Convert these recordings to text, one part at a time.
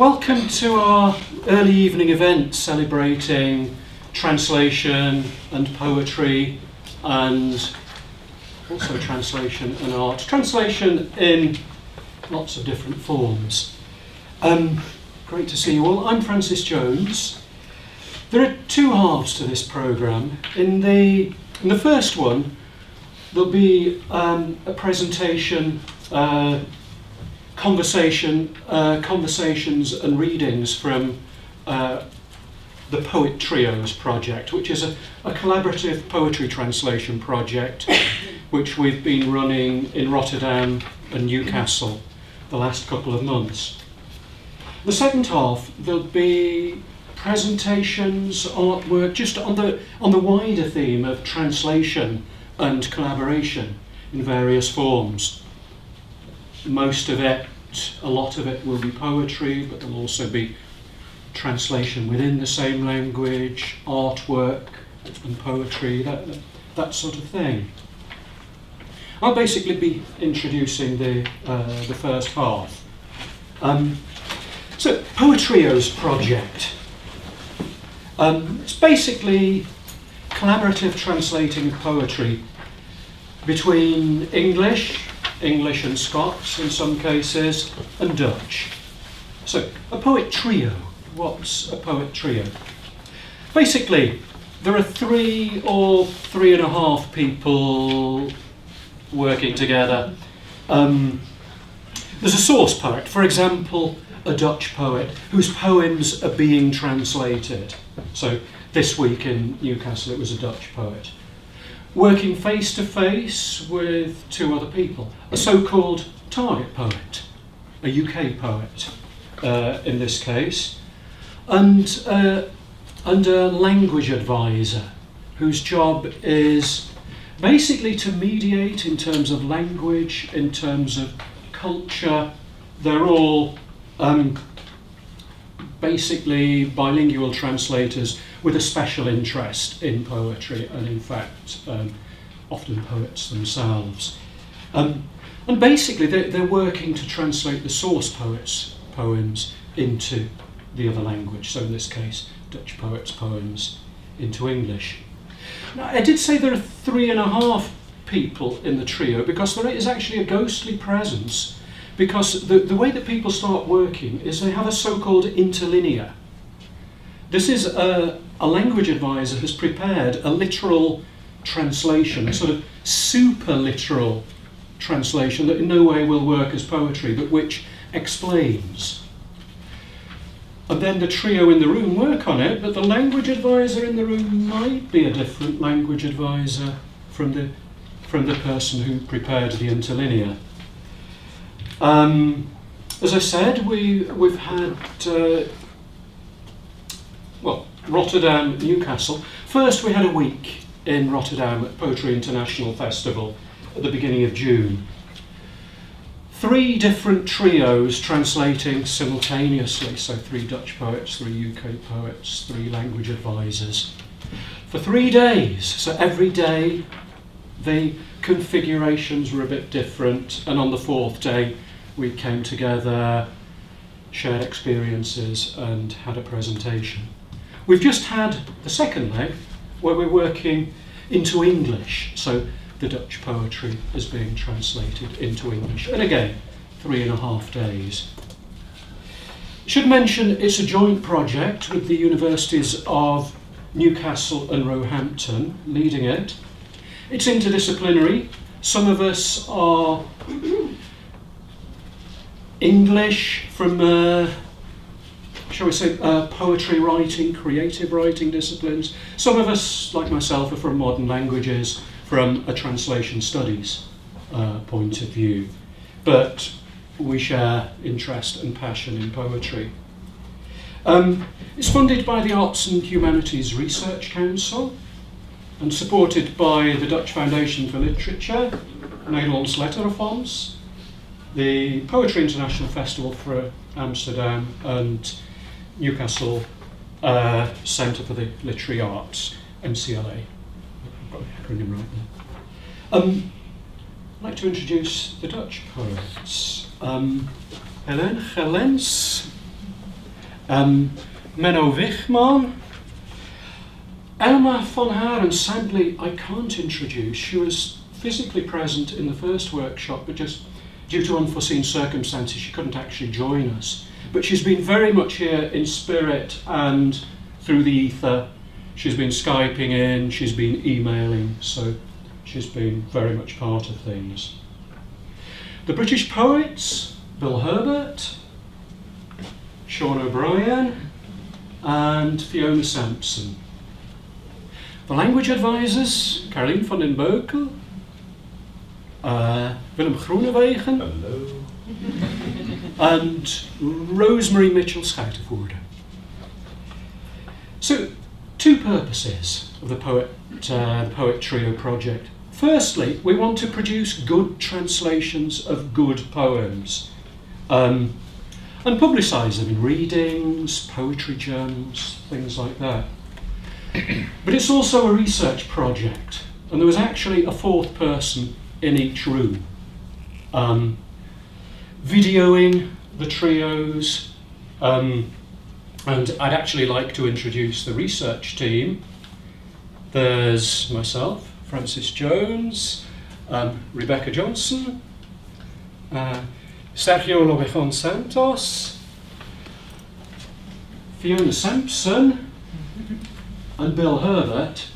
Welcome to our early evening event celebrating translation and poetry and also translation and art. Translation in lots of different forms. Great to see you all. I'm Francis Jones. There are two halves to this programme. In the first one, there'll be a presentation, conversations and readings from the Poettrios project, which is a collaborative poetry translation project which we've been running in Rotterdam and Newcastle the last couple of months. The second half, there'll be presentations, artwork, just on the wider theme of translation and collaboration in various forms. Most of it, a lot of it will be poetry, but there'll also be translation within the same language, artwork and poetry, that sort of thing. I'll basically be introducing the first half. So, Poettrio's project. It's basically collaborative translating of poetry between English and Scots in some cases, and Dutch. So, a poet trio. What's a poet trio? Basically, there are 3 or 3.5 people working together. There's a source poet, for example, a Dutch poet whose poems are being translated. So, this week in Newcastle it was a Dutch poet. Working face to face with 2 other people. A so-called target poet, a UK poet in this case, and a language advisor whose job is basically to mediate in terms of language, in terms of culture. They're all basically bilingual translators with a special interest in poetry and in fact often poets themselves. And basically they're working to translate the source poets' poems into the other language, so in this case Dutch poets' poems into English. Now I did say there are 3.5 people in the trio because there is actually a ghostly presence, because the way that people start working is they have a so-called interlinear. This is a language advisor has prepared a literal translation, a sort of super literal translation that in no way will work as poetry, but which explains. And then the trio in the room work on it, but the language advisor in the room might be a different language advisor from the person who prepared the interlinear. As I said, we've had Rotterdam, Newcastle. First we had a week in Rotterdam at Poetry International Festival at the beginning of June. 3 different trios translating simultaneously, so 3 Dutch poets, 3 UK poets, 3 language advisors. For 3 days, so every day the configurations were a bit different, and on the 4th day we came together, shared experiences and had a presentation. We've just had the second leg where we're working into English, so the Dutch poetry is being translated into English, and again 3.5 days. Should mention it's a joint project with the universities of Newcastle and Roehampton leading it. It's interdisciplinary. Some of us are English from shall we say, poetry writing, creative writing disciplines. Some of us, like myself, are from modern languages, from a translation studies point of view. But we share interest and passion in poetry. It's funded by the Arts and Humanities Research Council and supported by the Dutch Foundation for Literature, Nederlands Letterenfonds, the Poetry International Festival for Amsterdam, and Newcastle Centre for the Literary Arts, MCLA. I've got the acronym right there. I'd like to introduce the Dutch poets. Hélène Gelèns, Menno Wigman. Elma van Haren, sadly, I can't introduce. She was physically present in the first workshop, but just due to unforeseen circumstances, she couldn't actually join us. But she's been very much here in spirit and through the ether. She's been Skyping in, she's been emailing, so she's been very much part of things. The British poets, Bill Herbert, Sean O'Brien, and Fiona Sampson. The language advisors, Karlien van den Beukel, Willem Groenewegen, hello, and Rosemary Mitchell-Schuitevoerder. So, two purposes of the Poettrio project. Firstly, we want to produce good translations of good poems and publicise them in readings, poetry journals, things like that. But it's also a research project, and there was actually a fourth person in each room, videoing the trios, and I'd actually like to introduce the research team. There's myself, Francis Jones, Rebecca Johnson, Sergio Lobejón Santos, Fiona Sampson, and Bill Herbert,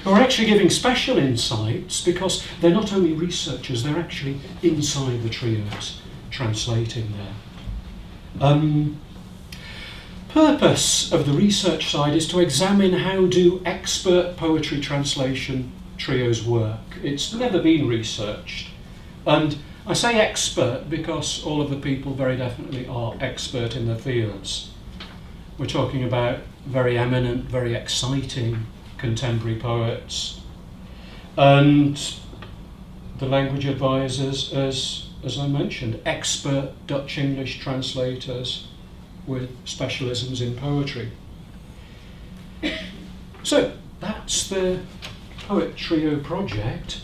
who are actually giving special insights because they're not only researchers, they're actually inside the trios, translating there. Purpose of the research side is to examine how do expert poetry translation trios work. It's never been researched. And I say expert because all of the people very definitely are expert in their fields. We're talking about very eminent, very exciting contemporary poets. And the language advisors, as I mentioned, expert Dutch-English translators with specialisms in poetry. So that's the Poettrio project.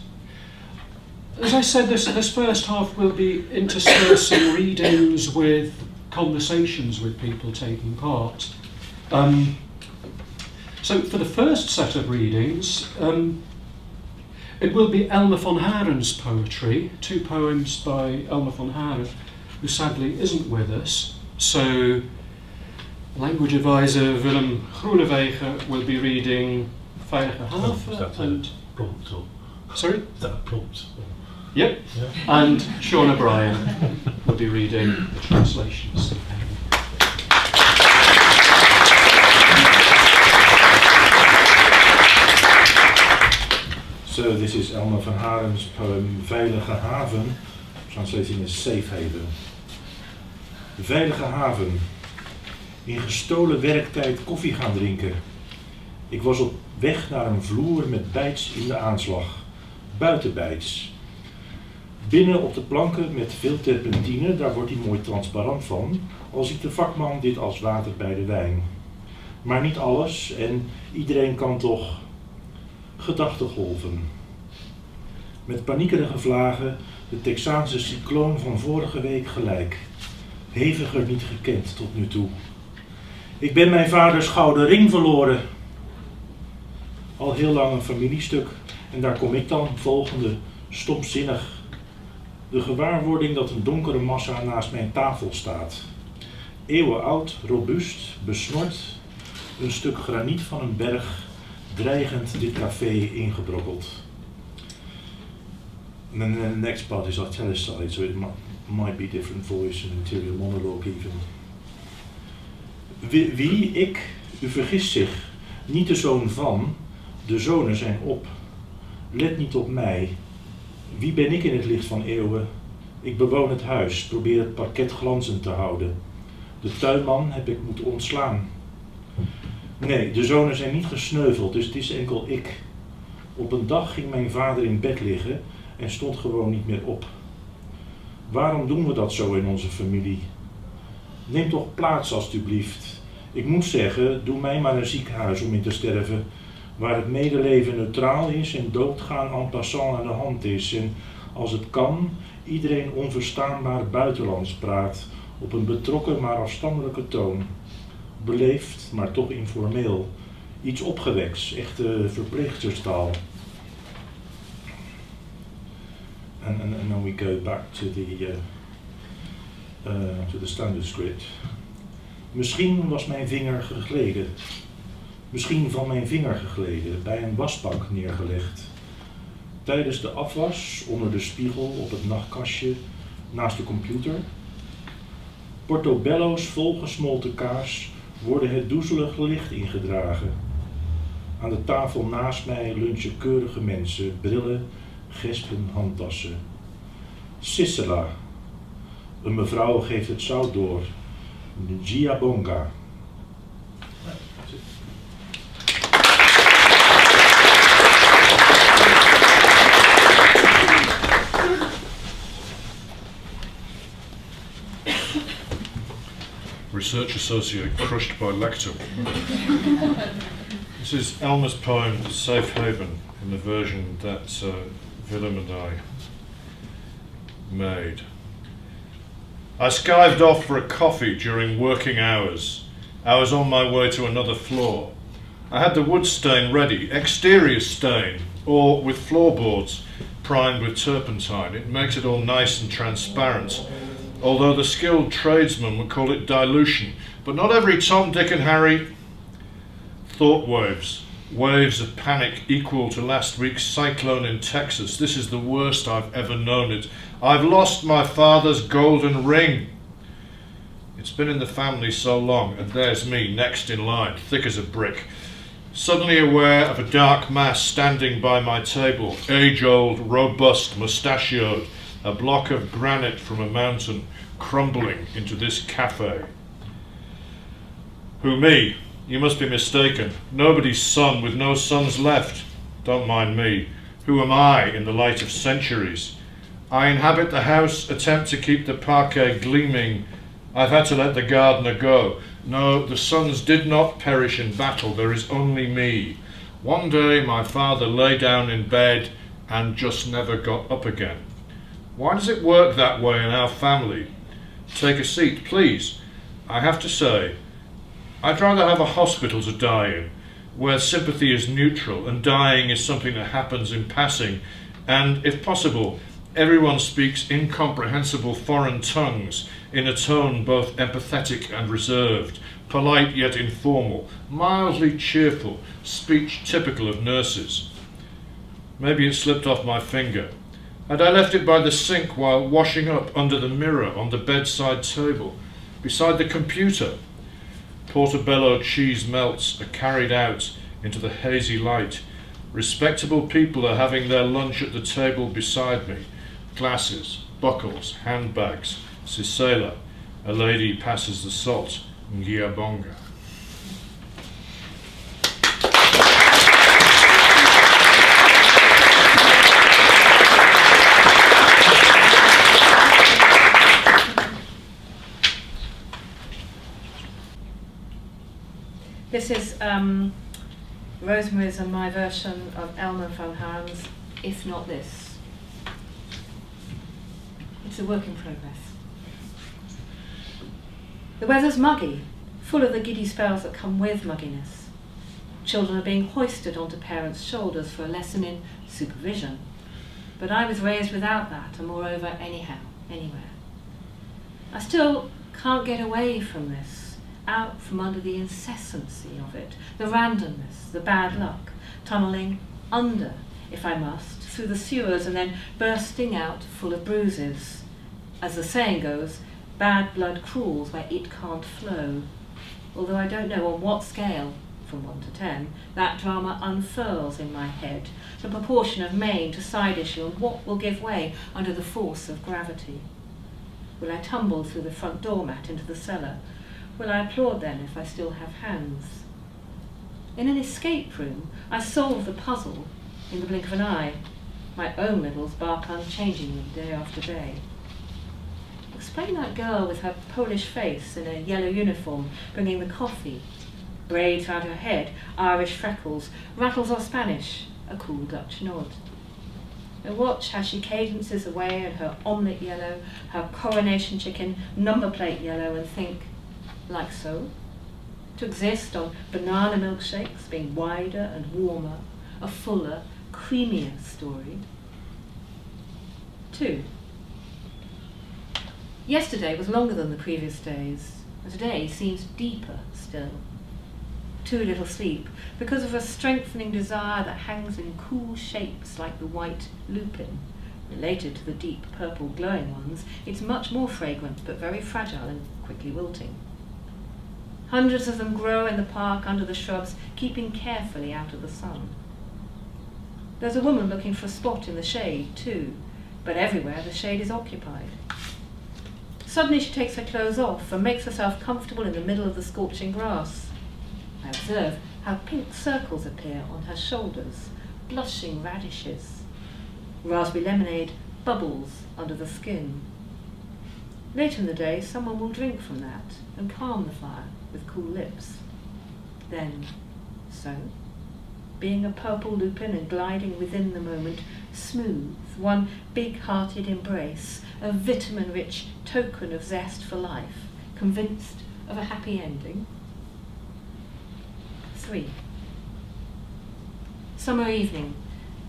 As I said, this first half will be interspersing readings with conversations with people taking part. So for the first set of readings, it will be Elma van Haren's poetry, two poems by Elma van Haren, who sadly isn't with us. So language advisor Willem Groenewegen will be reading Veilege and... Sorry? Is that a prompt? Yep. Yeah. And Sean O'Brien will be reading the translations. So this is Elma van Haren's poem Veilege Haven, translating as Safe Haven. Veilige haven. In gestolen werktijd koffie gaan drinken. Ik was op weg naar een vloer met bijts in de aanslag. Buitenbijts. Binnen op de planken met veel terpentine, daar wordt hij mooi transparant van, al ziet de vakman dit als water bij de wijn. Maar niet alles en iedereen kan toch gedachtengolven. Met paniekerige vlagen de Texaanse cycloon van vorige week gelijk. Heviger niet gekend tot nu toe. Ik ben mijn vaders gouden ring verloren. Al heel lang een familiestuk. En daar kom ik dan, volgende, stomzinnig. De gewaarwording dat een donkere massa naast mijn tafel staat. Eeuwenoud, robuust, besnord. Een stuk graniet van een berg, dreigend dit café ingebrokkeld. And then the next part is italicized, so it might be different voice and interior monologue even. Wie, ik, u vergist zich, niet de zoon van, de zonen zijn op. Let niet op mij. Wie ben ik in het licht van eeuwen? Ik bewoon het huis, probeer het parket glanzend te houden. De tuinman heb ik moeten ontslaan. Nee, de zonen zijn niet gesneuveld, dus het is enkel ik. Op een dag ging mijn vader in bed liggen en stond gewoon niet meer op. Waarom doen we dat zo in onze familie? Neem toch plaats alstublieft. Ik moet zeggen, doe mij maar een ziekenhuis om in te sterven, waar het medeleven neutraal is en doodgaan en passant aan de hand is. En als het kan, iedereen onverstaanbaar buitenlands praat, op een betrokken maar afstandelijke toon. Beleefd, maar toch informeel. Iets opgewekts, echte verpleegsterstaal. And then we go back to the standard script. Misschien was mijn vinger gegleden. Misschien van mijn vinger gegleden, bij een wasbak neergelegd. Tijdens de afwas, onder de spiegel, op het nachtkastje, naast de computer. Portobello's volgesmolten kaas worden het doezelige licht ingedragen. Aan de tafel naast mij lunchen keurige mensen, brillen, gespen, handtassen. Sissela. Een mevrouw geeft het zout door. Giabonga. Research associate crushed by lecture. This is Elma's poem Safe Haven, in the version that Willem and I made. I skived off for a coffee during working hours. I was on my way to another floor. I had the wood stain ready, exterior stain, or with floorboards primed with turpentine. It makes it all nice and transparent, although the skilled tradesman would call it dilution. But not every Tom, Dick and Harry. Thought waves. Waves of panic equal to last week's cyclone in Texas. This is the worst I've ever known it. I've lost my father's golden ring. It's been in the family so long, and there's me next in line, thick as a brick. Suddenly aware of a dark mass standing by my table, age-old, robust, mustachioed, a block of granite from a mountain crumbling into this cafe. Who, me? You must be mistaken. Nobody's son with no sons left. Don't mind me. Who am I in the light of centuries? I inhabit the house, attempt to keep the parquet gleaming. I've had to let the gardener go. No, the sons did not perish in battle. There is only me. One day my father lay down in bed and just never got up again. Why does it work that way in our family? Take a seat, please. I have to say, I'd rather have a hospital to die in, where sympathy is neutral and dying is something that happens in passing, and, if possible, everyone speaks incomprehensible foreign tongues in a tone both empathetic and reserved, polite yet informal, mildly cheerful, speech typical of nurses. Maybe it slipped off my finger. Had I left it by the sink while washing up under the mirror on the bedside table, beside the computer? Portobello cheese melts are carried out into the hazy light. Respectable people are having their lunch at the table beside me. Glasses, buckles, handbags, Sisela. A lady passes the salt, Ngiabonga. This is Rosemary's and my version of Elma van Haren's If Not This. It's a work in progress. The weather's muggy, full of the giddy spells that come with mugginess. Children are being hoisted onto parents' shoulders for a lesson in supervision. But I was raised without that, and moreover, anyhow, anywhere. I still can't get away from this, out from under the incessancy of it, the randomness, the bad luck, tunnelling under, if I must, through the sewers and then bursting out full of bruises. As the saying goes, bad blood crawls where it can't flow. Although I don't know on what scale, from 1 to 10, that drama unfurls in my head, the proportion of main to side issue and what will give way under the force of gravity. Will I tumble through the front doormat into the cellar? Will I applaud then if I still have hands? In an escape room, I solve the puzzle in the blink of an eye. My own riddles bark unchangingly day after day. Explain that girl with her Polish face in a yellow uniform, bringing the coffee. Braids round her head, Irish freckles, rattles of Spanish, a cool Dutch nod. I watch how she cadences away in her omelette yellow, her coronation chicken number plate yellow, and think, like so? To exist on banana milkshakes, being wider and warmer, a fuller, creamier story. 2. Yesterday was longer than the previous days, and today seems deeper still. Too little sleep, because of a strengthening desire that hangs in cool shapes like the white lupin. Related to the deep purple glowing ones, it's much more fragrant but very fragile and quickly wilting. Hundreds of them grow in the park under the shrubs, keeping carefully out of the sun. There's a woman looking for a spot in the shade too, but everywhere the shade is occupied. Suddenly she takes her clothes off and makes herself comfortable in the middle of the scorching grass. I observe how pink circles appear on her shoulders, blushing radishes. Raspberry lemonade bubbles under the skin. Later in the day, someone will drink from that and calm the fire with cool lips. Then, so, being a purple lupin and gliding within the moment, smooth, one big-hearted embrace, a vitamin-rich token of zest for life, convinced of a happy ending. 3. Summer evening.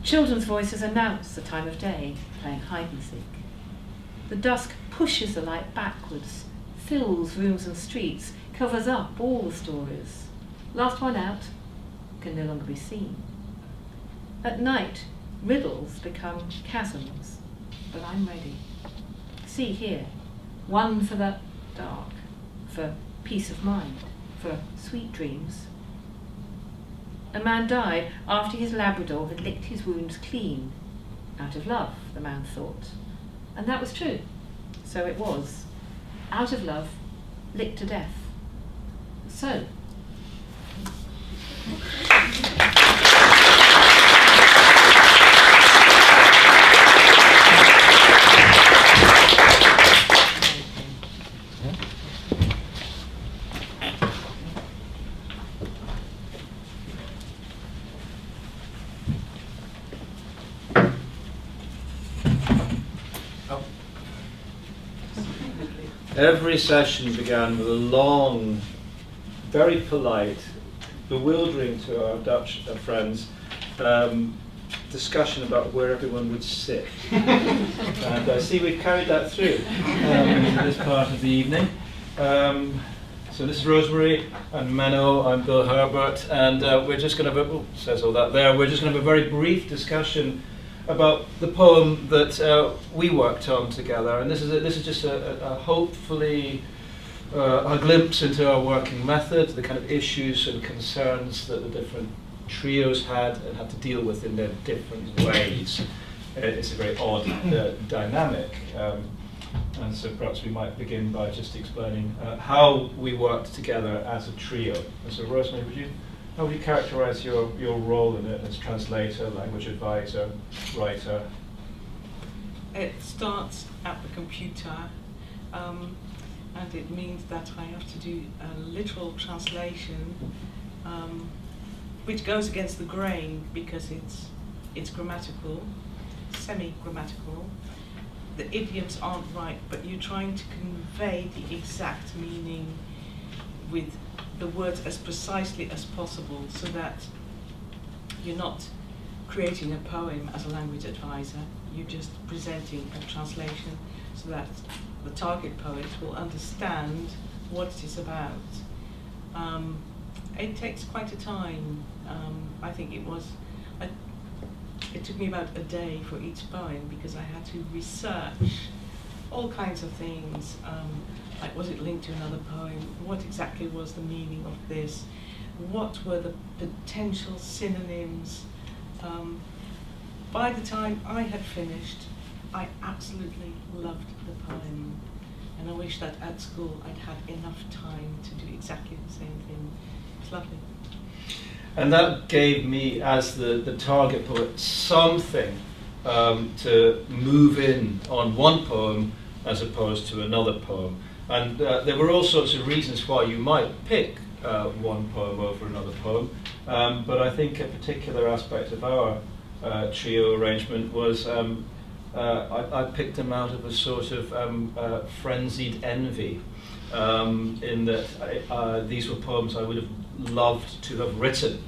Children's voices announce the time of day, playing hide-and-seek. The dusk pushes the light backwards, fills rooms and streets, covers up all the stories. Last one out can no longer be seen. At night, riddles become chasms, but I'm ready. See here, one for the dark, for peace of mind, for sweet dreams. A man died after his Labrador had licked his wounds clean. Out of love, the man thought. And that was true. So it was. Out of love, licked to death. So. Every session began with a long, very polite, bewildering to our Dutch friends, discussion about where everyone would sit. And I see we've carried that through into this part of the evening. So this is Rosemary and Menno. I'm Bill Herbert, and we're just going to have a, says all that there. We're just going to have a very brief discussion about the poem that we worked on together, and this is just a hopefully a glimpse into our working method, the kind of issues and concerns that the different trios had and had to deal with in their different ways. It's a very odd dynamic, and so perhaps we might begin by just explaining how we worked together as a trio. And so, Rosemary, how would you characterize your role in it as translator, language advisor, writer? It starts at the computer, and it means that I have to do a literal translation, which goes against the grain because it's grammatical, semi-grammatical. The idioms aren't right, but you're trying to convey the exact meaning with the words as precisely as possible, so that you're not creating a poem as a language advisor, you're just presenting a translation so that the target poet will understand what it is about. It takes quite a time. I think it took me about a day for each poem because I had to research all kinds of things. Like, was it linked to another poem? What exactly was the meaning of this? What were the potential synonyms? By the time I had finished, I absolutely loved the poem. And I wish that at school I'd had enough time to do exactly the same thing. It's lovely. And that gave me, as the target poet, something to move in on one poem as opposed to another poem. And there were all sorts of reasons why you might pick one poem over another poem, but I think a particular aspect of our trio arrangement was I picked them out of a sort of frenzied envy, in that these were poems I would have loved to have written.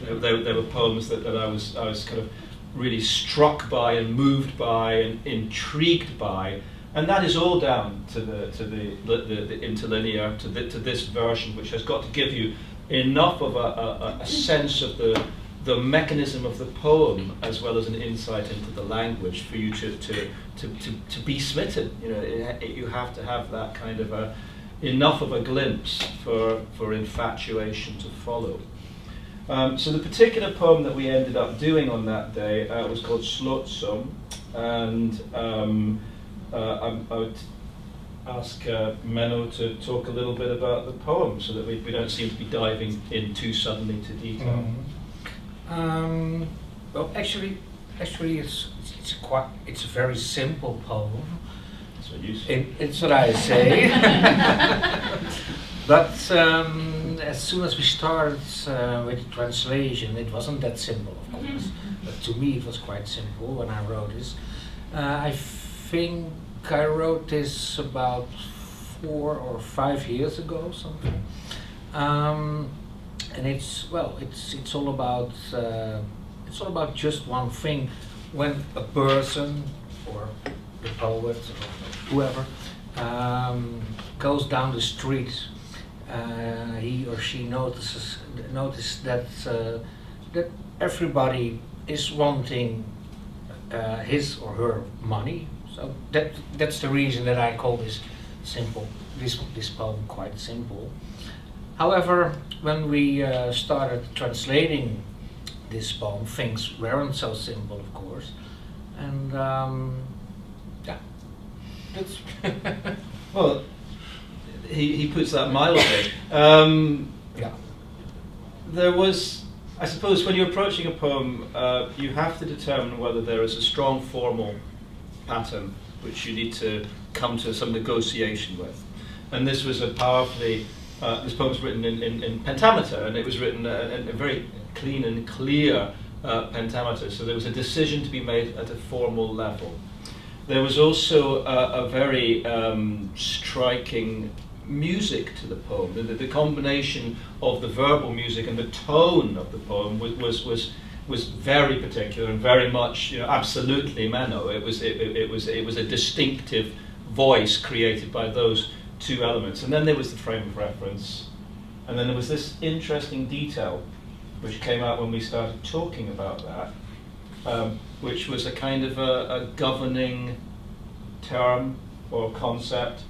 They were poems that I was kind of really struck by and moved by and intrigued by, and that is all down to the interlinear, to this version, which has got to give you enough of a sense of the mechanism of the poem as well as an insight into the language for you to be smitten. You know, you have to have that kind of enough of a glimpse for infatuation to follow. So the particular poem that we ended up doing on that day was called Slotsom, and I would ask Menno to talk a little bit about the poem so that we don't seem to be diving in too suddenly to detail. Well, actually, it's a very simple poem. That's what you say. It's what I say. But as soon as we started with the translation, it wasn't that simple, of course. But to me, it was quite simple when I wrote this. I think I wrote this about 4 or 5 years ago, something. And it's all about just one thing. When a person or the poet or whoever goes down the street, he or she notices that that everybody is wanting his or her money. So that's the reason that I call this poem quite simple. However, when we started translating this poem, things weren't so simple, of course, and that's Well, he puts that mildly. yeah. There was, I suppose, when you're approaching a poem, you have to determine whether there is a strong formal pattern which you need to come to some negotiation with. And this was a powerfully, this poem was written in pentameter, and it was written in a very clean and clear pentameter, so there was a decision to be made at a formal level. There was also a very striking music to the poem. The combination of the verbal music and the tone of the poem was very particular and very much, absolutely Menno. It was a distinctive voice created by those two elements. And then there was the frame of reference, and then there was this interesting detail which came out when we started talking about that, which was a kind of a governing term or concept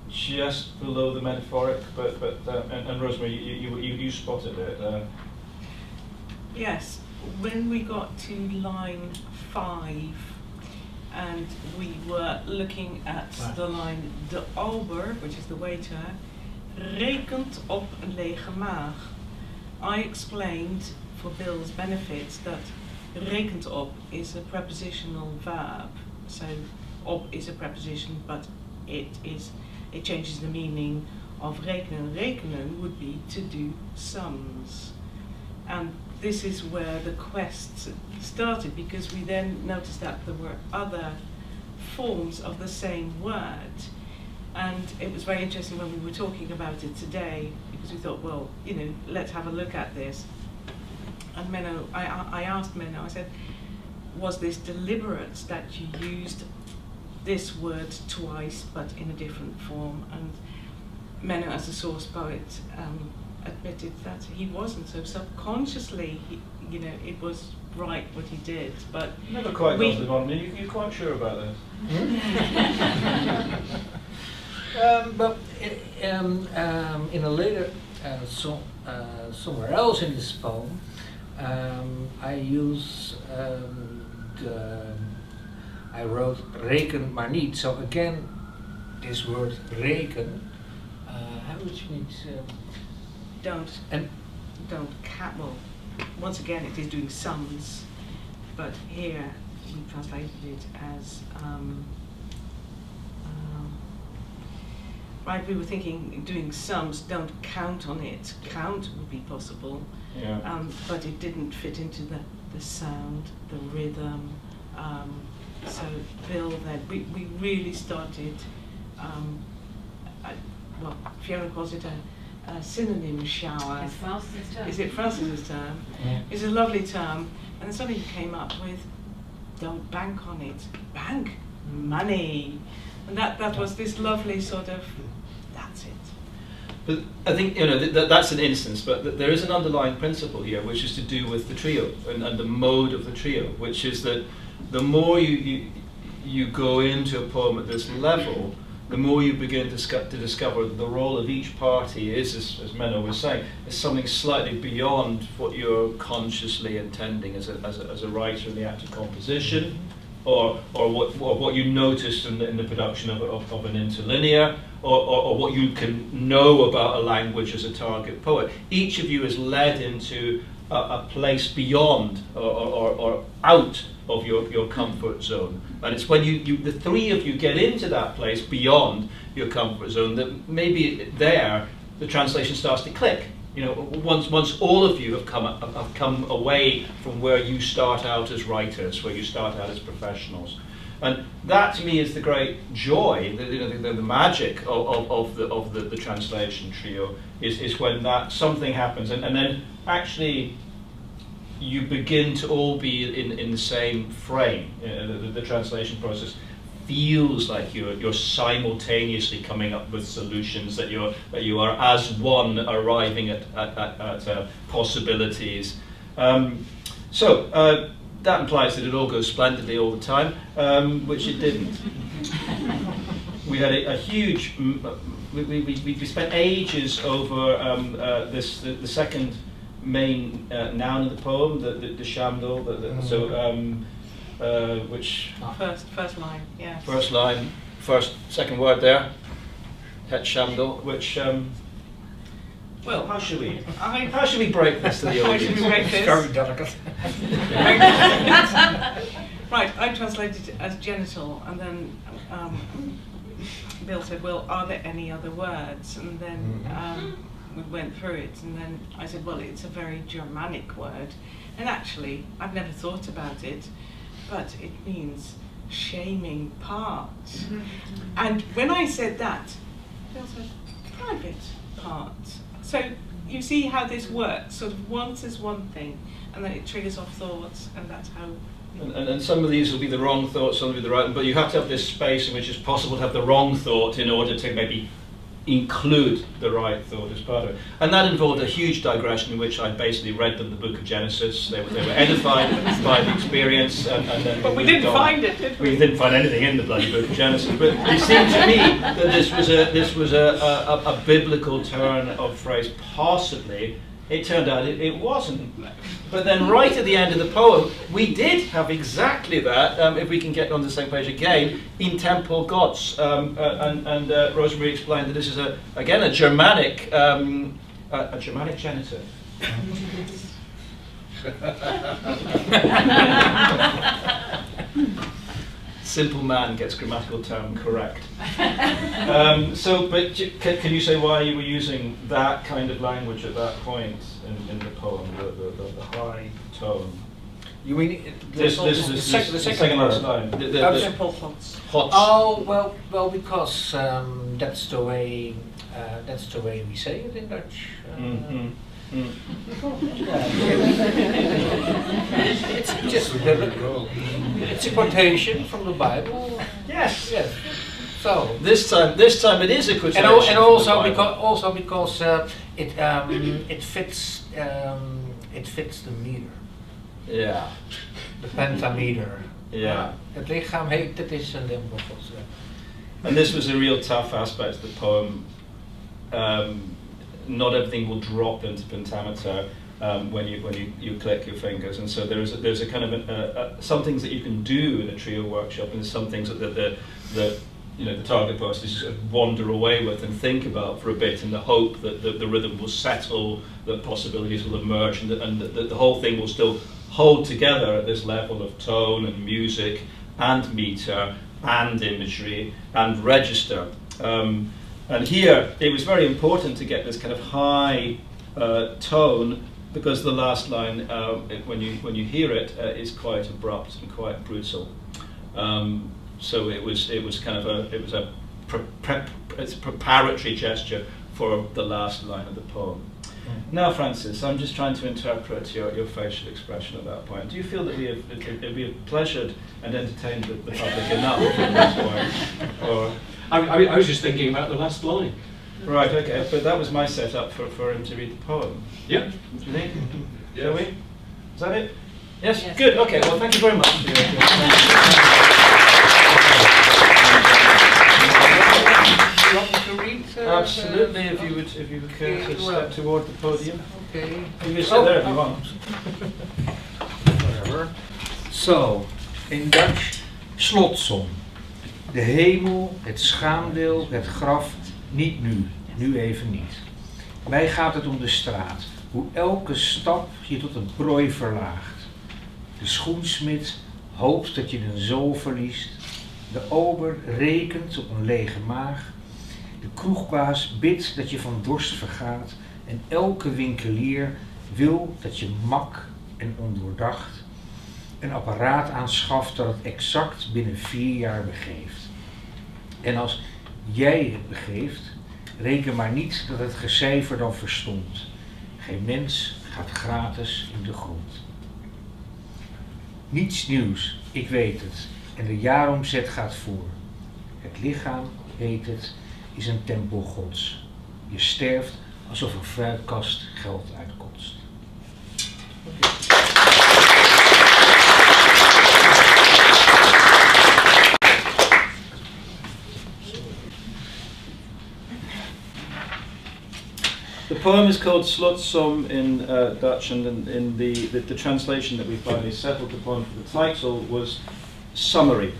just below the metaphoric, and Rosemary, you spotted it. Yes, when we got to line 5 and we were looking at the line de ober, which is the waiter, rekent op een lege maag. I explained for Bill's benefit that rekent op is a prepositional verb. So op is a preposition, but it changes the meaning of rekenen. Rekenen would be to do sums. And this is where the quest started, because we then noticed that there were other forms of the same word. And it was very interesting when we were talking about it today, because we thought, well, let's have a look at this. And Menno, I asked Menno, I said, was this deliberate that you used this word twice but in a different form? And Menno, as a source poet, admitted that he wasn't. So subconsciously, it was right what he did. But never quite got it on me. You're quite sure about this? But in a later somewhere else in this poem, I use I wrote reken maar niet. So again, this word reken. How would you need? Don't count. Well, once again, it is doing sums, but here we translated it as. Right, we were thinking doing sums, don't count on it. Count would be possible, yeah. But it didn't fit into the sound, the rhythm. So Bill, then we really started. Well, Fiona calls it a synonym shower. It's Francis' term. Is it Francis' term? Yeah. It's a lovely term, and then somebody came up with, "Don't bank on it, bank money," and that was this lovely sort of, that's it. But I think that's an instance, but there is an underlying principle here, which is to do with the trio and the mode of the trio, which is that the more you go into a poem at this level, the more you begin to discover that the role of each party is, as Menno was saying, is something slightly beyond what you're consciously intending as a writer in the act of composition, or what you noticed in the production of an interlinear, or what you can know about a language as a target poet. Each of you is led into a place beyond or out of your comfort zone. And it's when the three of you get into that place beyond your comfort zone that maybe there the translation starts to click. Once all of you have come away from where you start out as writers, where you start out as professionals. And that to me is the great joy, the magic of the translation trio is when that something happens and then actually you begin to all be in the same frame. The translation process feels like you're simultaneously coming up with solutions, that you are as one arriving at possibilities. So that implies that it all goes splendidly all the time, which it didn't. We had a huge. We spent ages over the second main noun of the poem, the shamdol. Which first line, yes. First line, second word there, het shamdol, which. Well, how should we break this to the audience? How should we break this? It's very delicate. Right, I translated it as genital, and then Bill said, "Well, are there any other words?" And then we went through it, and then I said, "Well, it's a very Germanic word, and actually, I've never thought about it, but it means shaming part." And when I said that, Bill said, "Private part." So you see how this works. Sort of once is one thing, and then it triggers off thoughts, and that's how. And some of these will be the wrong thoughts, some will be the right, but you have to have this space in which it's possible to have the wrong thought in order to maybe include the right thought as part of it. And that involved a huge digression in which I basically read them the book of Genesis. They were edified by the experience. And then but we didn't find it, did we? We didn't find anything in the bloody book of Genesis. But it seemed to me that this was a biblical turn of phrase, possibly. It turned out it wasn't. But then right at the end of the poem, we did have exactly that, if we can get on the same page again, in temple gods. And Rosemary explained that this is, again, a Germanic genitive. Simple man gets grammatical term correct. But can you say why you were using that kind of language at that point in the poem, the high tone? You mean the second last line? The Hots. Oh well, because that's the way we say it in Dutch. It's just it's a quotation from the Bible. Yes. Yes. So this time it is a quotation. And also because it fits the meter. Yeah. The pentameter. Yeah. Het lichaam heet, het is een limbochels. And this was a real tough aspect of the poem. Not everything will drop into pentameter when you click your fingers, and so there's a kind of some things that you can do in a trio workshop, and there's some things that the target poets just sort of wander away with and think about for a bit, in the hope that the rhythm will settle, that possibilities will emerge, and that the whole thing will still hold together at this level of tone and music and meter and imagery and register. And here, it was very important to get this kind of high tone because the last line, when you hear it, is quite abrupt and quite brutal. So it was kind of it's a preparatory gesture for the last line of the poem. Now, Francis, I'm just trying to interpret your facial expression at that point. Do you feel that we have pleasured and entertained the public enough at this point? Or I was just thinking about the last line. right, okay, but that was my setup for him to read the poem. Yeah. Do you think? Shall we? Is that it? Yes? Good, okay, well, thank you very much. You want me to read? Absolutely, if you would care to step toward the podium. Okay. You can sit there if you want. Whatever. So, in Dutch, Slotsom. De hemel, het schaamdeel, het graf, niet nu. Nu even niet. Mij gaat het om de straat. Hoe elke stap je tot een prooi verlaagt. De schoensmid hoopt dat je een zool verliest. De ober rekent op een lege maag. De kroegbaas bidt dat je van dorst vergaat. En elke winkelier wil dat je mak en ondoordacht een apparaat aanschaft dat het exact binnen 4 jaar begeeft. En als jij het begeeft, reken maar niet dat het gecijfer dan verstond. Geen mens gaat gratis in de grond. Niets nieuws, ik weet het. En de jaaromzet gaat voor. Het lichaam, heet het, is een tempel gods. Je sterft alsof een fruitkast geld uitkotst. The poem is called Slotsom in Dutch, and in the translation that we finally settled upon for the title was Summary.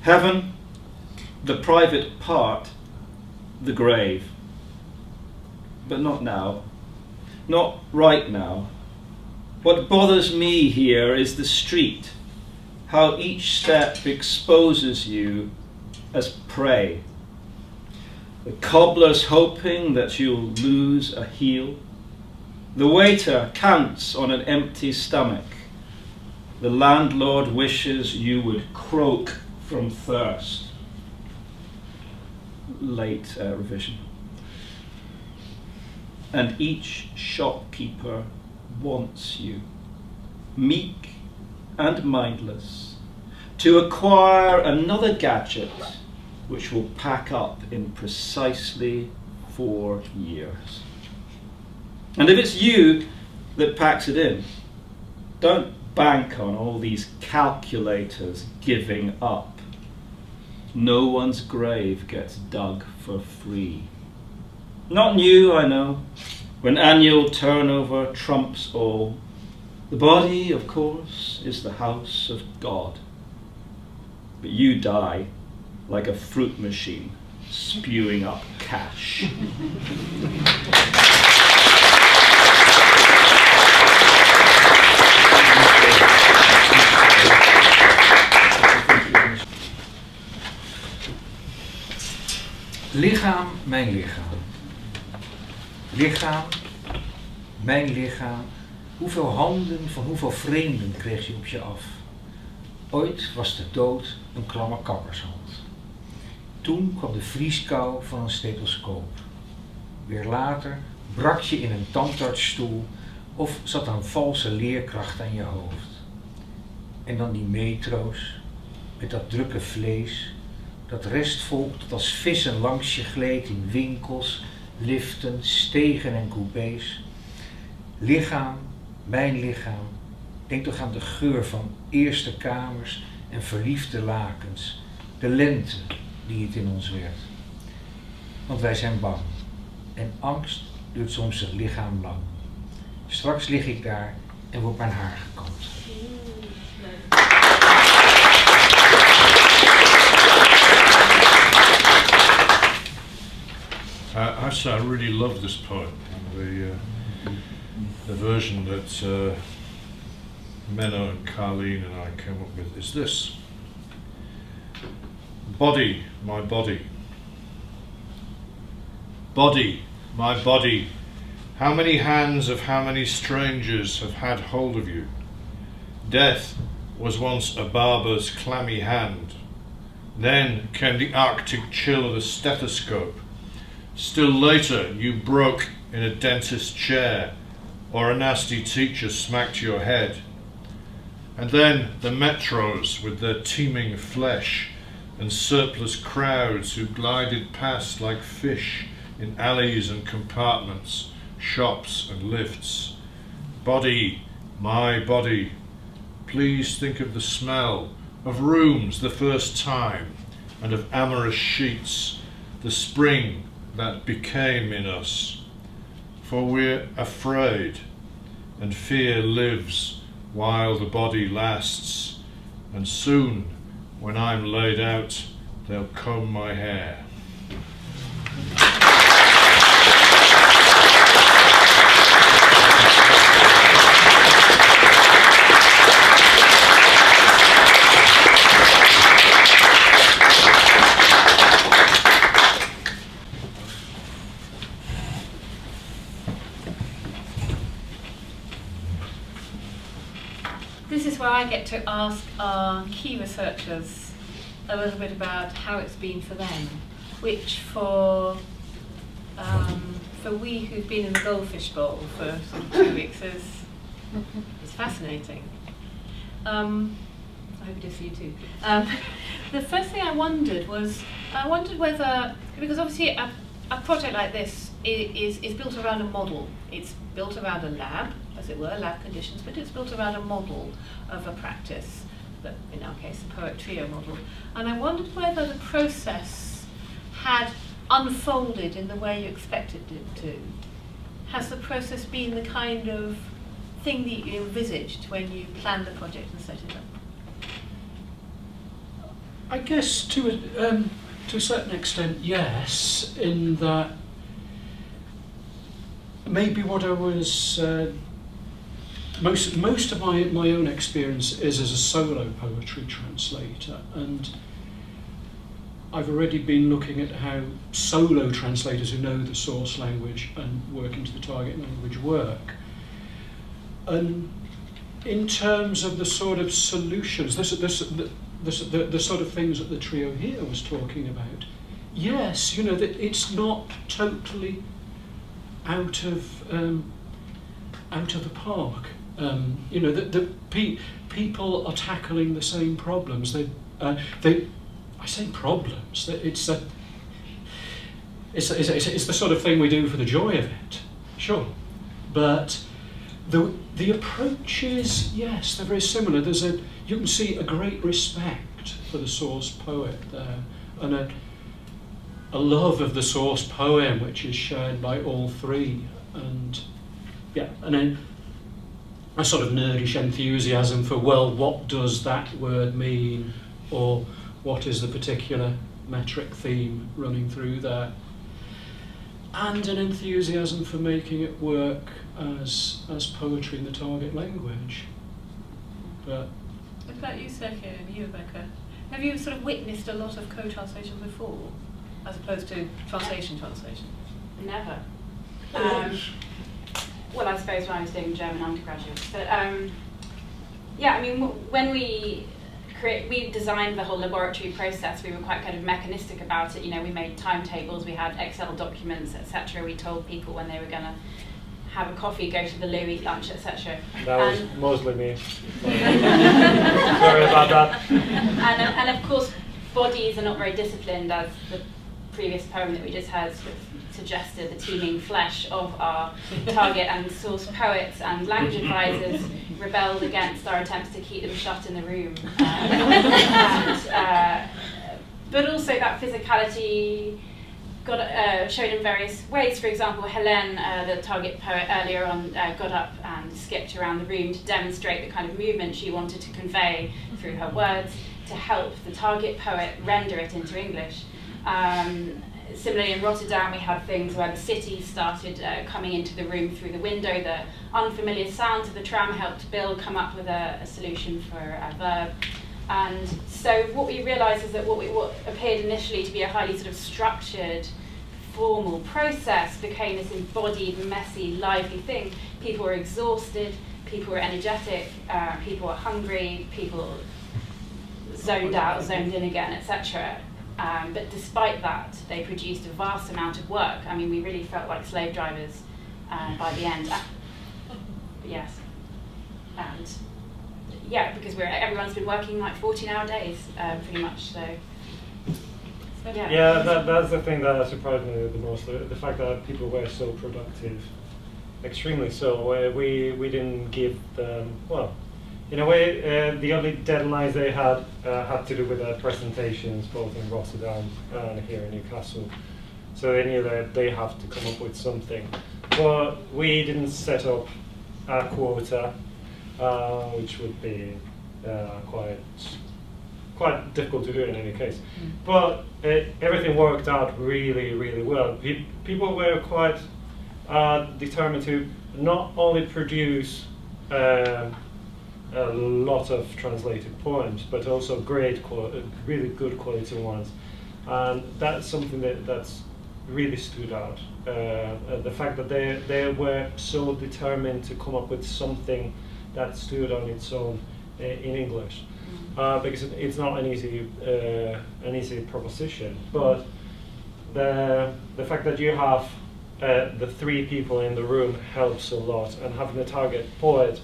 Heaven, the private part, the grave. But not now. Not right now. What bothers me here is the street, how each step exposes you as prey. The cobbler's hoping that you'll lose a heel. The waiter counts on an empty stomach. The landlord wishes you would croak from thirst. Late revision. And each shopkeeper wants you, meek and mindless, to acquire another gadget which will pack up in precisely 4 years. And if it's you that packs it in, don't bank on all these calculators giving up. No one's grave gets dug for free. Not new, I know, when annual turnover trumps all. The body, of course, is the house of God. But you die like a fruit machine, spewing up cash. Lichaam, mijn lichaam. Lichaam, mijn lichaam. Hoeveel handen van hoeveel vreemden kreeg je op je af? Ooit was de dood een klamme kappershand. Toen kwam de vrieskou van een stethoscoop. Weer later brak je in een tandartsstoel of zat een valse leerkracht aan je hoofd. En dan die metro's met dat drukke vlees, dat restvolk dat als vissen langs je gleed in winkels, liften, stegen en coupés. Lichaam, mijn lichaam, denk toch aan de geur van eerste kamers en verliefde lakens, de lente die het in ons werd. Want wij zijn bang en angst duurt soms het lichaam lang. Straks lig ik daar en wordt mijn haar gekamd. I really love this poem. The version that Menno and Karlien and I came up with is this. Body, my body. Body, my body, How many hands of how many strangers have had hold of you? Death was once a barber's clammy hand. Then came the arctic chill of the stethoscope. Still later, you broke in a dentist's chair, or a nasty teacher smacked your head. And then the metros with their teeming flesh and surplus crowds who glided past like fish in alleys and compartments, shops and lifts. Body, my body, please think of the smell of rooms the first time and of amorous sheets, the spring that became in us. For we're afraid, and fear lives while the body lasts, and soon, when I'm laid out, they'll comb my hair. This is where I get to ask our key researchers a little bit about how it's been for them, which for we who've been in the goldfish bowl for sort of 2 weeks is fascinating. I hope it is for you too. The first thing I wondered whether, because obviously a project like this is built around a model. It's built around a lab, as it were, lab conditions, but it's built around a model of a practice, but in our case, the Poettrio model. And I wondered whether the process had unfolded in the way you expected it to. Has the process been the kind of thing that you envisaged when you planned the project and set it up? I guess to a certain extent, yes, in that maybe what I was most of my own experience is as a solo poetry translator, and I've already been looking at how solo translators who know the source language and work into the target language work. And in terms of the sort of solutions, the sort of things that the trio here was talking about, yes, you know, that it's not totally out of the park. You know, the people are tackling the same problems. I say problems. It's the sort of thing we do for the joy of it, sure. But the approaches, yes, they're very similar. You can see a great respect for the source poet there, and a love of the source poem which is shared by all three, and then a sort of nerdish enthusiasm for, well, what does that word mean, or what is the particular metric theme running through there, and an enthusiasm for making it work as poetry in the target language. But what about you, Sergio, and you, Rebecca? Have you sort of witnessed a lot of co-translation before, as opposed to translation? Never. Well, I suppose when I was doing German undergraduate. But yeah, I mean, when we designed the whole laboratory process, we were quite kind of mechanistic about it. You know, we made timetables, we had Excel documents, etc. We told people when they were going to have a coffee, go to the loo, eat lunch, etc. That was mostly me. Sorry about that. And of course, bodies are not very disciplined, as the previous poem that we just heard sort of suggested. The teeming flesh of our target and source poets and language advisors rebelled against our attempts to keep them shut in the room. But also that physicality got showed in various ways. For example, Hélène, the target poet earlier on, got up and skipped around the room to demonstrate the kind of movement she wanted to convey through her words to help the target poet render it into English. Similarly, in Rotterdam, we had things where the city started coming into the room through the window. The unfamiliar sounds of the tram helped Bill come up with a solution for a verb. And so what we realised is that what appeared initially to be a highly sort of structured formal process became this embodied, messy, lively thing. People were exhausted, people were energetic, people were hungry, people zoned out, zoned in again, etc. But despite that, they produced a vast amount of work. I mean, we really felt like slave drivers by the end. Yes. And yeah, because everyone's been working like 14-hour days, pretty much. So yeah. Yeah, that's the thing that surprised me the most. The fact that people were so productive, extremely so. We didn't give them, well, in a way, the only deadlines they had to do with their presentations, both in Rotterdam and here in Newcastle. So they knew that they have to come up with something. But we didn't set up a quota, which would be quite difficult to do in any case. But everything worked out really, really well. People were quite determined to not only produce a lot of translated poems, but also really good quality ones. And that's something that's really stood out. The fact that they were so determined to come up with something that stood on its own in English, because it's not an easy proposition. But the fact that you have the three people in the room helps a lot, and having a target poet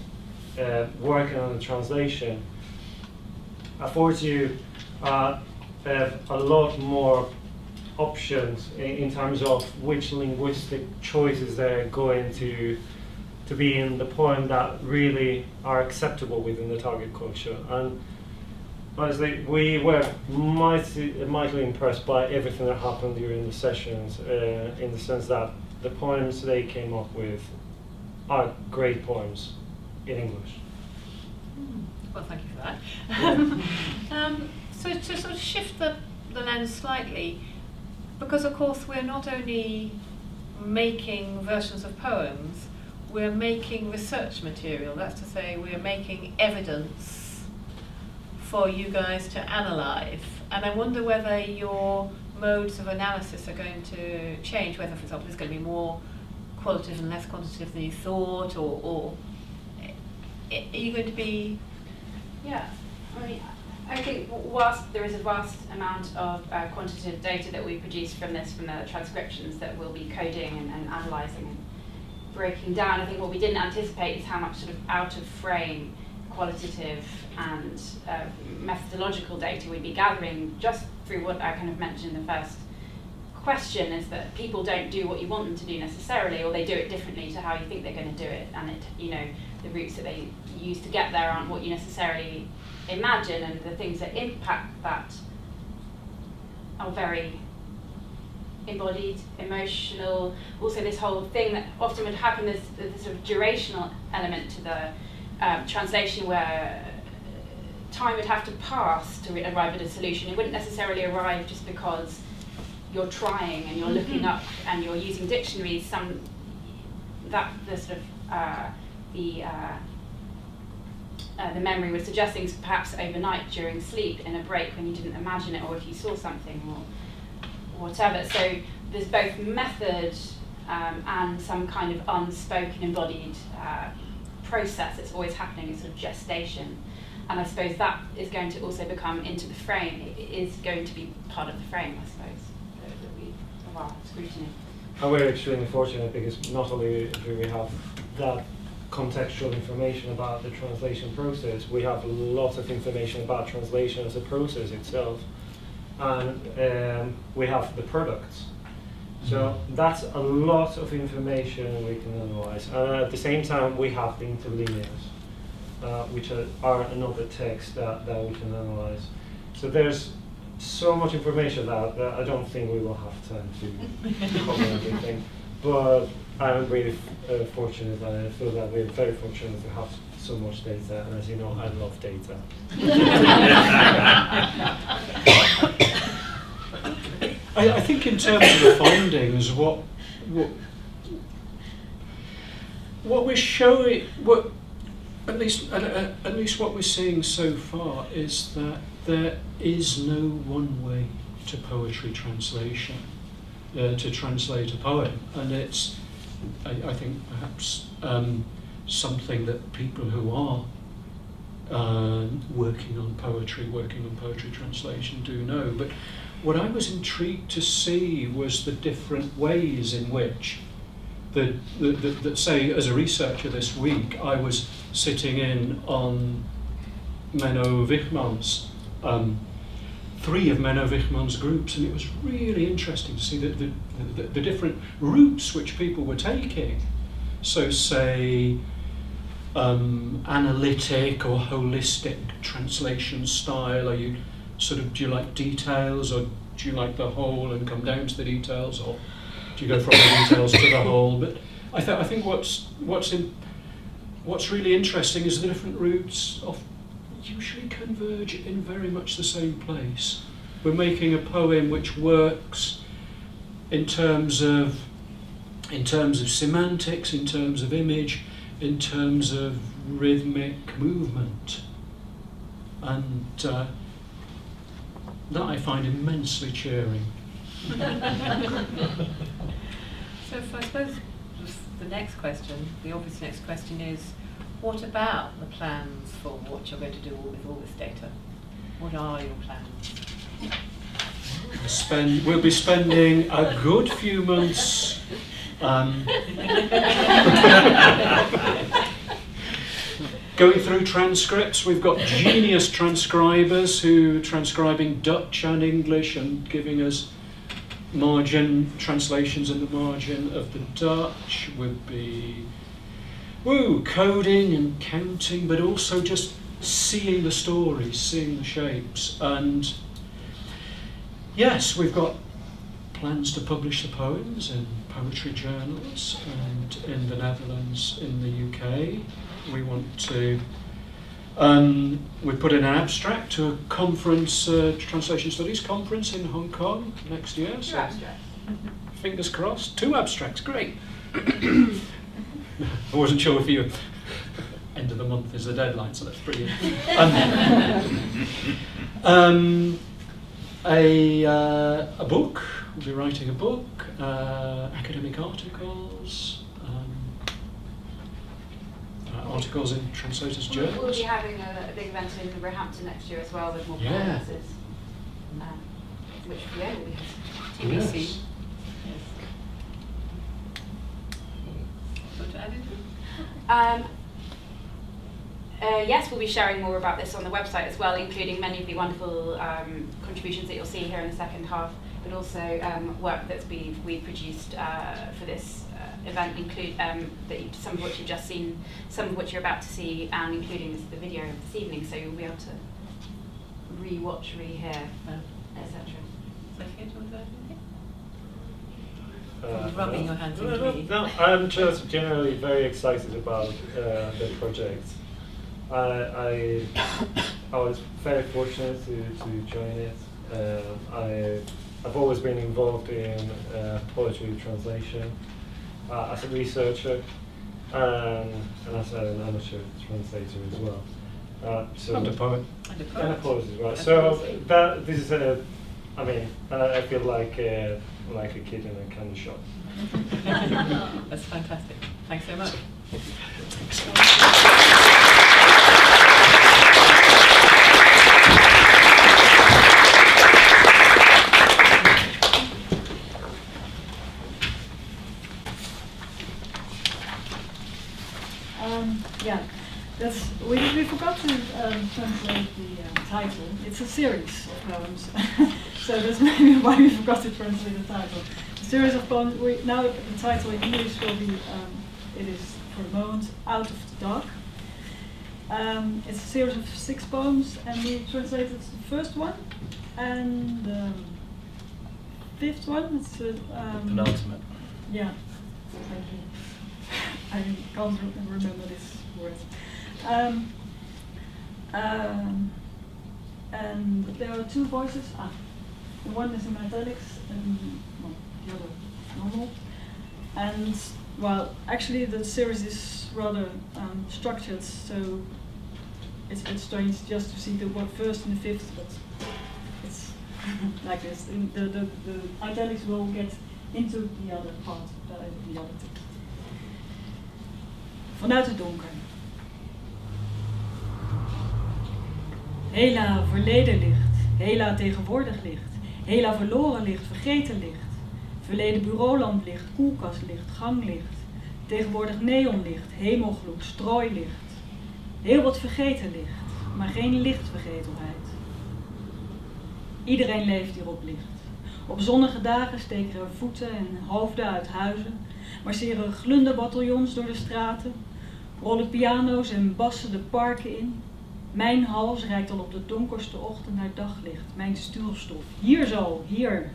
working on the translation affords you a lot more options in terms of which linguistic choices they're going to be in the poem that really are acceptable within the target culture. And honestly, we were mightily impressed by everything that happened during the sessions, in the sense that the poems they came up with are great poems in English. Well, thank you for that. So to sort of shift the lens slightly, because of course we're not only making versions of poems, we're making research material. That's to say, we're making evidence for you guys to analyse. And I wonder whether your modes of analysis are going to change, whether, for example, it's going to be more qualitative and less quantitative than you thought, or are you going to be... Yeah, I mean, I think whilst there is a vast amount of quantitative data that we produce from the transcriptions that we'll be coding and analysing and breaking down, I think what we didn't anticipate is how much sort of out of frame qualitative and methodological data we'd be gathering just through what I kind of mentioned in the first question, is that people don't do what you want them to do necessarily, or they do it differently to how you think they're going to do it, and it, you know, the routes that they use to get there aren't what you necessarily imagine, and the things that impact that are very embodied, emotional. Also, this whole thing that often would happen is the sort of durational element to the translation, where time would have to pass to arrive at a solution. It wouldn't necessarily arrive just because you're trying and you're looking up and you're using dictionaries. The memory was suggesting perhaps overnight during sleep in a break when you didn't imagine it, or if you saw something or whatever. So there's both method and some kind of unspoken embodied process that's always happening, a sort of gestation. And I suppose that is going to also become into the frame. It is going to be part of the frame, I suppose, of our scrutiny. And we're extremely fortunate because not only do we have that contextual information about the translation process, we have lots of information about translation as a process itself, and we have the products. So that's a lot of information we can analyze. And at the same time, we have the interlinears, which are another text that we can analyze. So there's so much information that I don't think we will have time to cover everything. But I'm really fortunate, and I feel that we're very fortunate to have so much data, and as you know, I love data. I think in terms of the findings, what we're showing, at least what we're seeing so far, is that there is no one way to poetry translation. to translate a poem, and it's, I think, perhaps something that people who are working on poetry translation do know. But what I was intrigued to see was the different ways in which that say, as a researcher this week, I was sitting in on Menno Wigman's, 3 of Menno Wigman's groups, and it was really interesting to see the different routes which people were taking. So say analytic or holistic translation style, are you do you like details, or do you like the whole and come down to the details, or do you go from the details to the whole? But I think what's really interesting is the different routes usually converge in very much the same place. We're making a poem which works in terms of semantics, in terms of image, in terms of rhythmic movement, and that I find immensely cheering. So I suppose the next question, the obvious next question is, what about the plans for what you're going to do with all this data? What are your plans? We'll be spending a good few months going through transcripts. We've got genius transcribers who are transcribing Dutch and English and giving us margin translations in the margin of the Dutch. Would be coding and counting, but also just seeing the stories, seeing the shapes. And yes, we've got plans to publish the poems in poetry journals, and in the Netherlands, in the UK. We want to, we put in an abstract to a conference, Translation Studies conference in Hong Kong next year. Two So abstracts. fingers crossed. 2 abstracts, great. I wasn't sure if you, end of the month is the deadline, so that's brilliant. A book, we'll be writing a book, academic articles, articles in Translators Journals. We'll be having a big event in Roehampton next year as well with more Yeah. performances, which will be TBC. Yes. Want to add anything? Yes, we'll be sharing more about this on the website as well, including many of the wonderful contributions that you'll see here in the second half, but also work that's we've produced for this event, include some of which you've just seen, some of which you're about to see, and including the video of this evening, so you'll be able to re-watch, re-hear, etc. Sophia, do you want to add anything? Rubbing your hands in me. No, I'm just generally very excited about the project. I was very fortunate to join it. I've always been involved in poetry translation as a researcher and as an amateur translator as well. And a poet. And a poet as well. So this is I feel like a kid in a candy shop. That's fantastic. Thanks so much. We forgot to translate the title. It's a series of poems, so that's maybe why we forgot to translate the title. A series of poems. Now the title in English will be, it is for the moment, Out of the Dark. It's a series of 6 poems, and we translated the first one and the 5th one. It's Penultimate. Yeah, thank you. I can't remember this word. And there are 2 voices. The one is in italics and the other normal. And actually the series is rather structured, so it's a bit strange just to see the first and the 5th, but it's like this. The italics will get into the other part, the other text. Vanuit het donker. Hela verleden licht, hela tegenwoordig licht, hela verloren licht, vergeten licht, verleden bureaulamplicht, koelkastlicht, ganglicht, tegenwoordig neonlicht, hemelgloed, strooilicht, heel wat vergeten licht, maar geen lichtvergetelheid. Iedereen leeft hier op licht. Op zonnige dagen steken er voeten en hoofden uit huizen, marcheren glunderbataljons door de straten, rollen piano's en bassen de parken in. Mijn hals reikt al op de donkerste ochtend naar daglicht, mijn stuurstof. Hier zo, hier.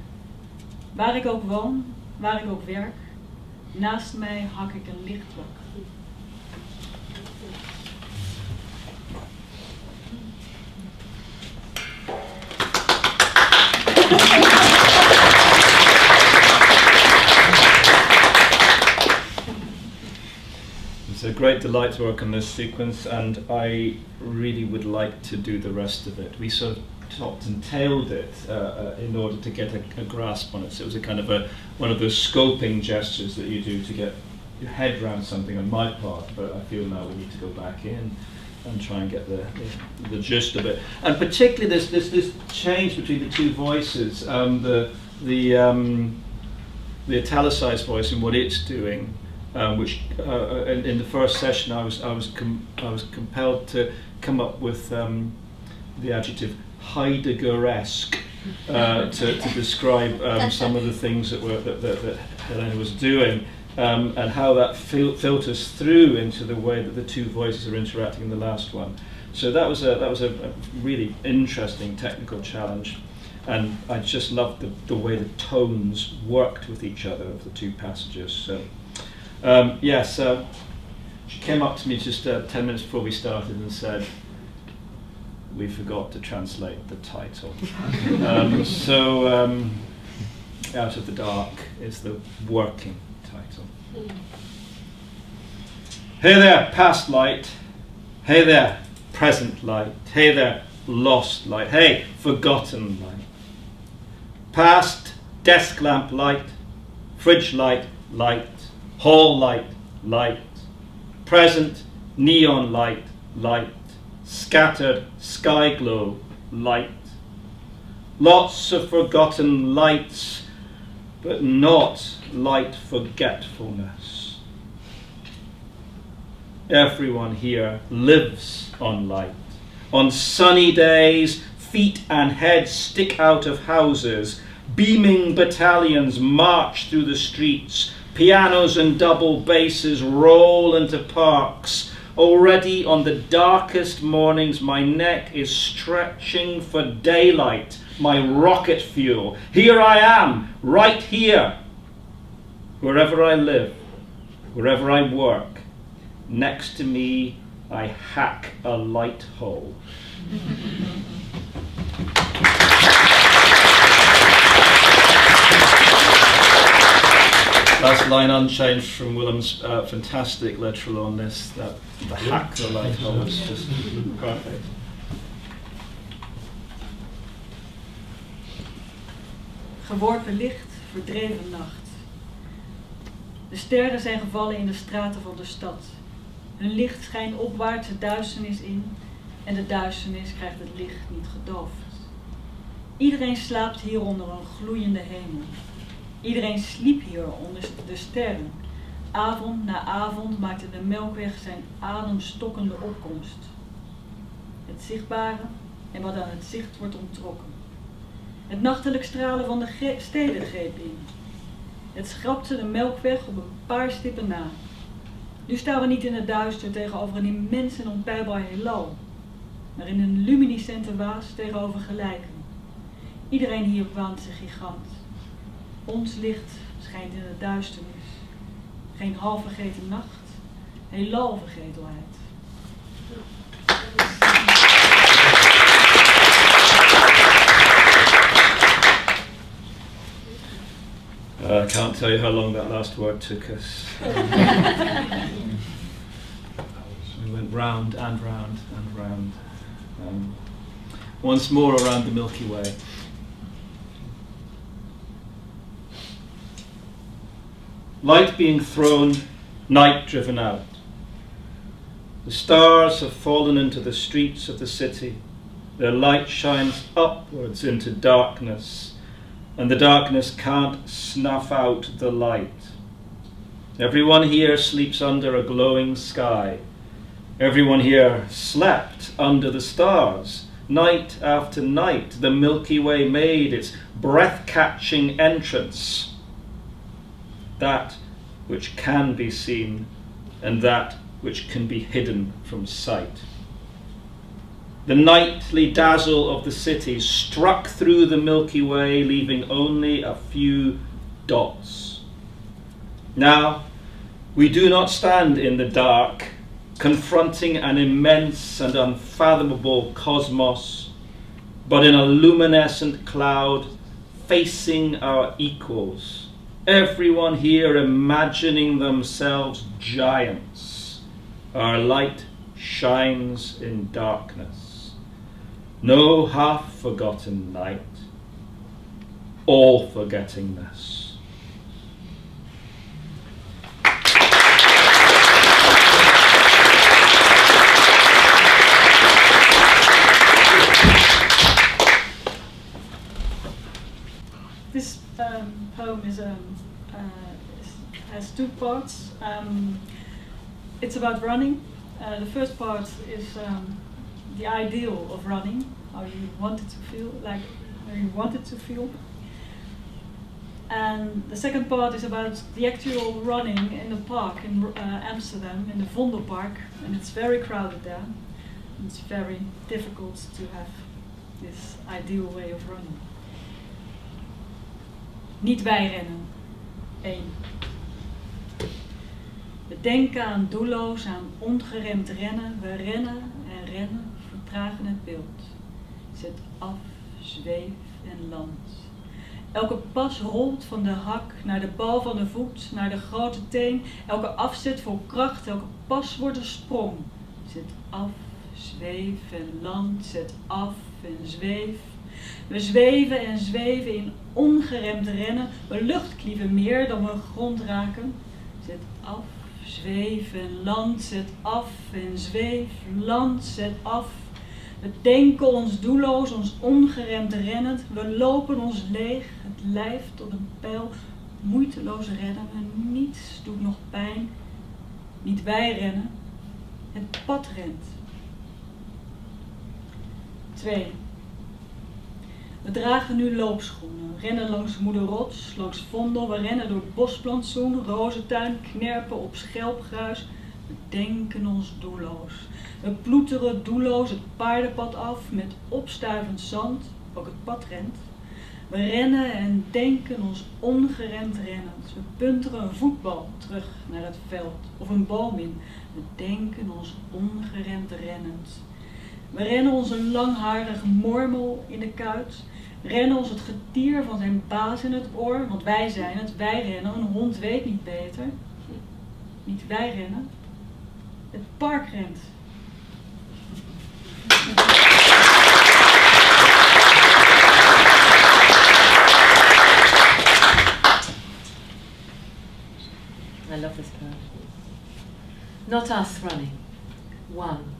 Waar ik ook woon, waar ik ook werk, naast mij hak ik een lichtbak. It's a great delight to work on this sequence, and I really would like to do the rest of it. We sort of topped and tailed it in order to get a grasp on it. So it was a kind of one of those scoping gestures that you do to get your head around something on my part, but I feel now we need to go back in and try and get the gist of it. And particularly this change between the two voices, the italicized voice and what it's doing. Which in the first session I was compelled to come up with the adjective Heideggeresque to describe some of the things that Hélène was doing, and how that filters through into the way that the two voices are interacting in the last one. So that was a really interesting technical challenge, and I just loved the way the tones worked with each other of the two passages. So. She came up to me just 10 minutes before we started and said, we forgot to translate the title. Out of the Dark is the working title. Hey there, past light. Hey there, present light. Hey there, lost light. Hey, forgotten light. Past, desk lamp light. Fridge light, light. Hall light, light. Present, neon light, light. Scattered, sky glow, light. Lots of forgotten lights, but not light forgetfulness. Everyone here lives on light. On sunny days, feet and heads stick out of houses. Beaming battalions march through the streets. Pianos and double basses roll into parks. Already on the darkest mornings, my neck is stretching for daylight, my rocket fuel. Here I am, right here. Wherever I live, wherever I work, next to me, I hack a light hole. Last line unchanged from Willem's fantastic literal on this, that the hack the light hole is just perfect. Geworpen licht, verdreven nacht. De sterren zijn gevallen in de straten van de stad. Hun licht schijnt opwaarts de duisternis in en de duisternis krijgt het licht niet gedoofd. Iedereen slaapt hier onder een gloeiende hemel. Iedereen sliep hier onder de sterren. Avond na avond maakte de Melkweg zijn ademstokkende opkomst. Het zichtbare en wat aan het zicht wordt onttrokken. Het nachtelijk stralen van de steden greep in. Het schrapte de Melkweg op een paar stippen na. Nu staan we niet in het duister tegenover een immens en onpeilbaar heelal, maar in een luminescente waas tegenover gelijken. Iedereen hier waant zich gigant. Ons licht schijnt in de duisternis. Geen half vergeten nacht, heelal vergetelheid. I can't tell you how long that last word took us. We went round and round and round. Once more around the Milky Way. Light being thrown, night driven out. The stars have fallen into the streets of the city. Their light shines upwards into darkness, and the darkness can't snuff out the light. Everyone here sleeps under a glowing sky. Everyone here slept under the stars. Night after night, the Milky Way made its breath-catching entrance. That which can be seen, and that which can be hidden from sight. The nightly dazzle of the city struck through the Milky Way, leaving only a few dots. Now, we do not stand in the dark, confronting an immense and unfathomable cosmos, but in a luminescent cloud, facing our equals. Everyone here imagining themselves giants. Our light shines in darkness. No half-forgotten night, all forgettingness. This poem has two parts. It's about running. The first part is the ideal of running, how you want it to feel, like how you want it to feel. And the second part is about the actual running in the park in Amsterdam, in the Vondelpark, and it's very crowded there. It's very difficult to have this ideal way of running. Niet bijrennen. 1. We denken aan doelloos, aan ongeremd rennen. We rennen en rennen, vertragen het beeld. Zet af, zweef en land. Elke pas rolt van de hak naar de bal van de voet, naar de grote teen. Elke afzet vol kracht, elke pas wordt een sprong. Zet af, zweef en land, zet af en zweef. We zweven en zweven in ongeremd rennen. We luchtklieven meer dan we grond raken. Zet af, zweef en land, zet af en zweef, land, zet af. We denken ons doelloos, ons ongeremd rennend. We lopen ons leeg, het lijf tot een pijl. Moeiteloos rennen en niets doet nog pijn. Niet wij rennen, het pad rent. 2. We dragen nu loopschoenen, rennen langs Moeder Rots, langs Vondel. We rennen door het bosplantsoen, rozentuin, knerpen op schelpgruis. We denken ons doelloos. We ploeteren doelloos het paardenpad af met opstuivend zand, ook het pad rent. We rennen en denken ons ongeremd rennend. We punteren een voetbal terug naar het veld of een boom in. We denken ons ongeremd rennend. We rennen ons een langharig mormel in de kuit. Rennen ons het getier van zijn baas in het oor, want wij zijn het, wij rennen. Een hond weet niet beter. Niet wij rennen. Het park rent. I love this poem. Not us running. 1.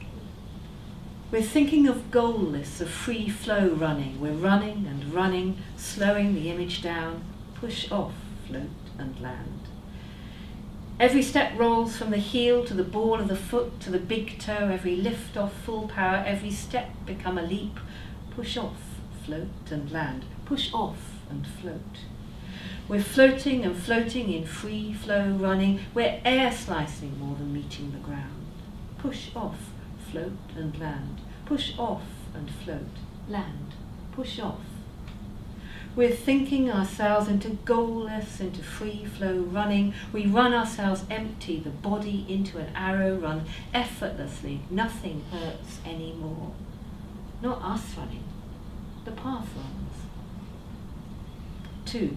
We're thinking of goalless, of free flow running. We're running and running, slowing the image down. Push off, float and land. Every step rolls from the heel to the ball of the foot to the big toe. Every lift off, full power. Every step become a leap. Push off, float and land. Push off and float. We're floating and floating in free flow running. We're air slicing more than meeting the ground. Push off, float and land. Push off and float, land. Push off. We're thinking ourselves into goalless, into free flow running. We run ourselves empty, the body into an arrow run effortlessly. Nothing hurts anymore. Not us running, the path runs. 2.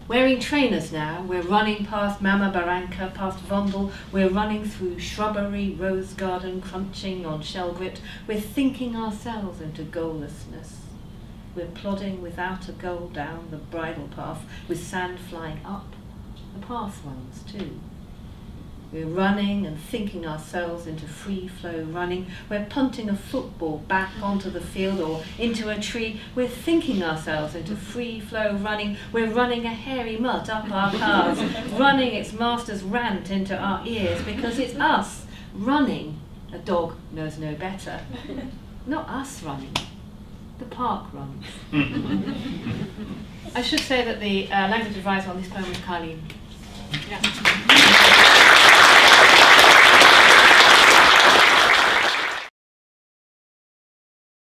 Wearing trainers now, we're running past Mama Barranca, past Vondel, we're running through shrubbery, rose garden, crunching on shell grit. We're thinking ourselves into goallessness. We're plodding without a goal down the bridle path, with sand flying up the path runs too. We're running and thinking ourselves into free flow running. We're punting a football back onto the field or into a tree. We're thinking ourselves into free flow running. We're running a hairy mutt up our calves, running its master's rant into our ears because it's us running. A dog knows no better. Not us running. The park runs. I should say that the language advisor on this poem was Karlien. Yeah.